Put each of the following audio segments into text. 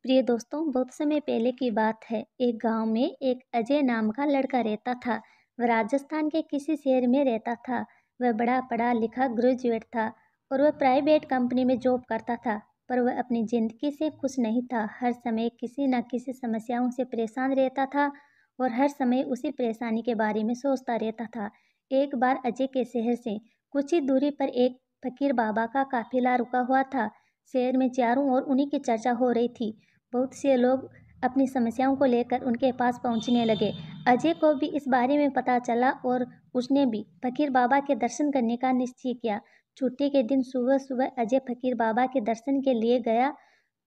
प्रिय दोस्तों, बहुत समय पहले की बात है। एक गांव में एक अजय नाम का लड़का रहता था। वह राजस्थान के किसी शहर में रहता था। वह बड़ा पढ़ा लिखा ग्रेजुएट था और वह प्राइवेट कंपनी में जॉब करता था। पर वह अपनी ज़िंदगी से खुश नहीं था। हर समय किसी न किसी समस्याओं से परेशान रहता था और हर समय उसी परेशानी के बारे में सोचता रहता था। एक बार अजय के शहर से कुछ ही दूरी पर एक फकीर बाबा का काफिला रुका हुआ था। शहर में चारों ओर उन्हीं की चर्चा हो रही थी। बहुत से लोग अपनी समस्याओं को लेकर उनके पास पहुंचने लगे। अजय को भी इस बारे में पता चला और उसने भी फकीर बाबा के दर्शन करने का निश्चय किया। छुट्टी के दिन सुबह सुबह अजय फकीर बाबा के दर्शन के लिए गया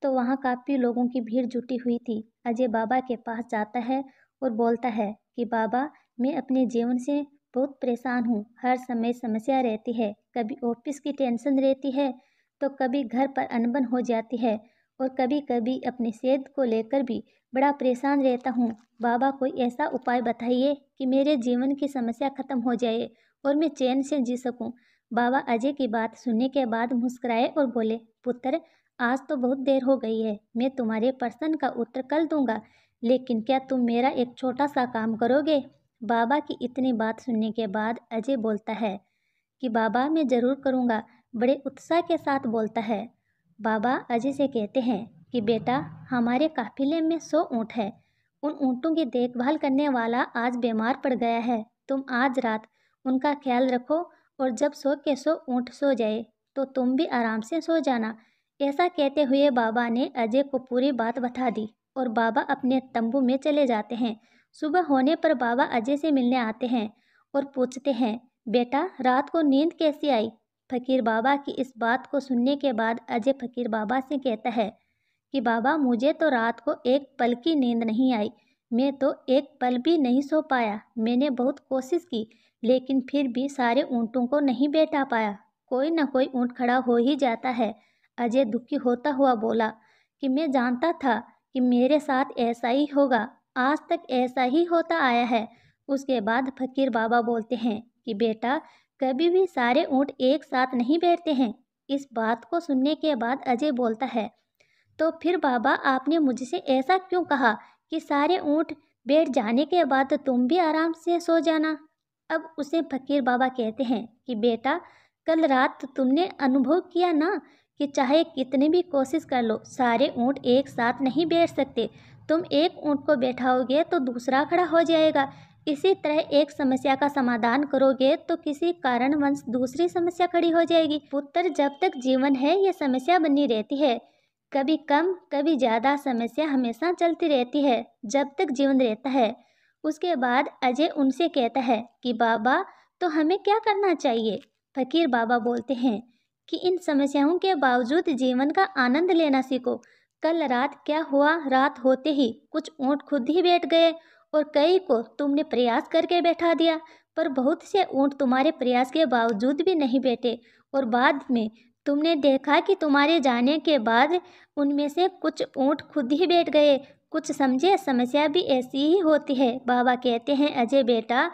तो वहाँ काफ़ी लोगों की भीड़ जुटी हुई थी। अजय बाबा के पास जाता है और बोलता है कि बाबा, मैं अपने जीवन से बहुत परेशान हूँ। हर समय समस्या रहती है, कभी ऑफिस की टेंशन रहती है तो कभी घर पर अनबन हो जाती है और कभी कभी अपनी सेहत को लेकर भी बड़ा परेशान रहता हूँ। बाबा, कोई ऐसा उपाय बताइए कि मेरे जीवन की समस्या खत्म हो जाए और मैं चैन से जी सकूँ। बाबा अजय की बात सुनने के बाद मुस्कुराए और बोले, पुत्र, आज तो बहुत देर हो गई है। मैं तुम्हारे प्रश्न का उत्तर कल दूंगा, लेकिन क्या तुम मेरा एक छोटा सा काम करोगे? बाबा की इतनी बात सुनने के बाद अजय बोलता है कि बाबा, मैं ज़रूर करूँगा। बड़े उत्साह के साथ बोलता है। बाबा अजय से कहते हैं कि बेटा, हमारे काफिले में 100 ऊँट है। उन ऊँटों की देखभाल करने वाला आज बीमार पड़ गया है। तुम आज रात उनका ख्याल रखो और जब 100 के 100 ऊँट सो जाए तो तुम भी आराम से सो जाना। ऐसा कहते हुए बाबा ने अजय को पूरी बात बता दी और बाबा अपने तंबू में चले जाते हैं। सुबह होने पर बाबा अजय से मिलने आते हैं और पूछते हैं, बेटा, रात को नींद कैसी आई? फकीर बाबा की इस बात को सुनने के बाद अजय फकीर बाबा से कहता है कि बाबा, मुझे तो रात को एक पल की नींद नहीं आई। मैं तो एक पल भी नहीं सो पाया। मैंने बहुत कोशिश की, लेकिन फिर भी सारे ऊँटों को नहीं बैठा पाया। कोई ना कोई ऊँट खड़ा हो ही जाता है। अजय दुखी होता हुआ बोला कि मैं जानता था कि मेरे साथ ऐसा ही होगा। आज तक ऐसा ही होता आया है। उसके बाद फकीर बाबा बोलते हैं कि बेटा, कभी भी सारे ऊँट एक साथ नहीं बैठते हैं। इस बात को सुनने के बाद अजय बोलता है, तो फिर बाबा, आपने मुझसे ऐसा क्यों कहा कि सारे ऊँट बैठ जाने के बाद तुम भी आराम से सो जाना? अब उसे फकीर बाबा कहते हैं कि बेटा, कल रात तुमने अनुभव किया ना कि चाहे कितनी भी कोशिश कर लो, सारे ऊँट एक साथ नहीं बैठ सकते। तुम एक ऊँट को बैठाओगे तो दूसरा खड़ा हो जाएगा। इसी तरह एक समस्या का समाधान करोगे तो किसी कारणवश दूसरी समस्या खड़ी हो जाएगी। पुत्र, जब तक जीवन है ये समस्या बनी रहती है। कभी कम कभी ज़्यादा समस्या हमेशा चलती रहती है जब तक जीवन रहता है। उसके बाद अजय उनसे कहता है कि बाबा, तो हमें क्या करना चाहिए? फकीर बाबा बोलते हैं कि इन समस्याओं के बावजूद जीवन का आनंद लेना सीखो। कल रात क्या हुआ, रात होते ही कुछ ऊँट खुद ही बैठ गए और कई को तुमने प्रयास करके बैठा दिया, पर बहुत से ऊँट तुम्हारे प्रयास के बावजूद भी नहीं बैठे और बाद में तुमने देखा कि तुम्हारे जाने के बाद उनमें से कुछ ऊँट खुद ही बैठ गए। कुछ समझे, समस्या भी ऐसी ही होती है। बाबा कहते हैं, अजय बेटा,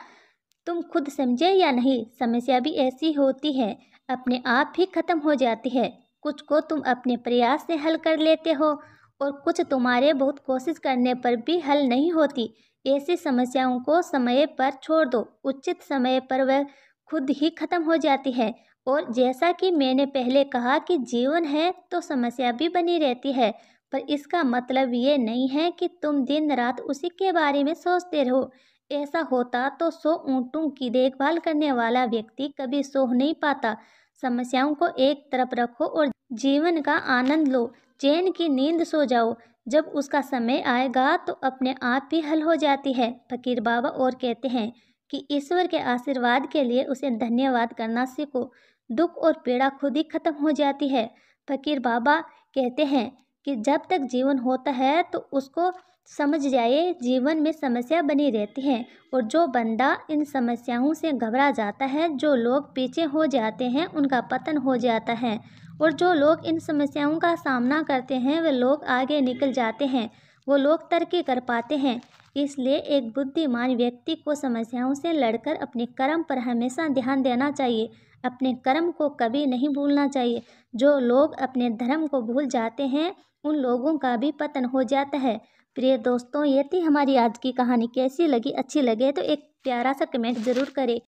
तुम खुद समझे या नहीं, समस्या भी ऐसी होती है, अपने आप ही खत्म हो जाती है। कुछ को तुम अपने प्रयास से हल कर लेते हो और कुछ तुम्हारे बहुत कोशिश करने पर भी हल नहीं होती। ऐसी समस्याओं को समय पर छोड़ दो, उचित समय पर वह खुद ही खत्म हो जाती है। और जैसा कि मैंने पहले कहा कि जीवन है तो समस्या भी बनी रहती है, पर इसका मतलब ये नहीं है कि तुम दिन रात उसी के बारे में सोचते रहो। ऐसा होता तो 100 ऊँटों की देखभाल करने वाला व्यक्ति कभी सो नहीं पाता। समस्याओं को एक तरफ रखो और जीवन का आनंद लो, चैन की नींद सो जाओ। जब उसका समय आएगा तो अपने आप ही हल हो जाती है। फकीर बाबा और कहते हैं कि ईश्वर के आशीर्वाद के लिए उसे धन्यवाद करना सीखो। दुख और पीड़ा खुद ही खत्म हो जाती है। फकीर बाबा कहते हैं कि जब तक जीवन होता है तो उसको समझ जाए, जीवन में समस्या बनी रहती है और जो बंदा इन समस्याओं से घबरा जाता है, जो लोग पीछे हो जाते हैं, उनका पतन हो जाता है और जो लोग इन समस्याओं का सामना करते हैं वे लोग आगे निकल जाते हैं, वो लोग तरक्की कर पाते हैं। इसलिए एक बुद्धिमान व्यक्ति को समस्याओं से लड़कर अपने कर्म पर हमेशा ध्यान देना चाहिए। अपने कर्म को कभी नहीं भूलना चाहिए। जो लोग अपने धर्म को भूल जाते हैं उन लोगों का भी पतन हो जाता है। प्रिय दोस्तों, ये थी हमारी आज की कहानी। कैसी लगी? अच्छी लगे तो एक प्यारा सा कमेंट ज़रूर करें।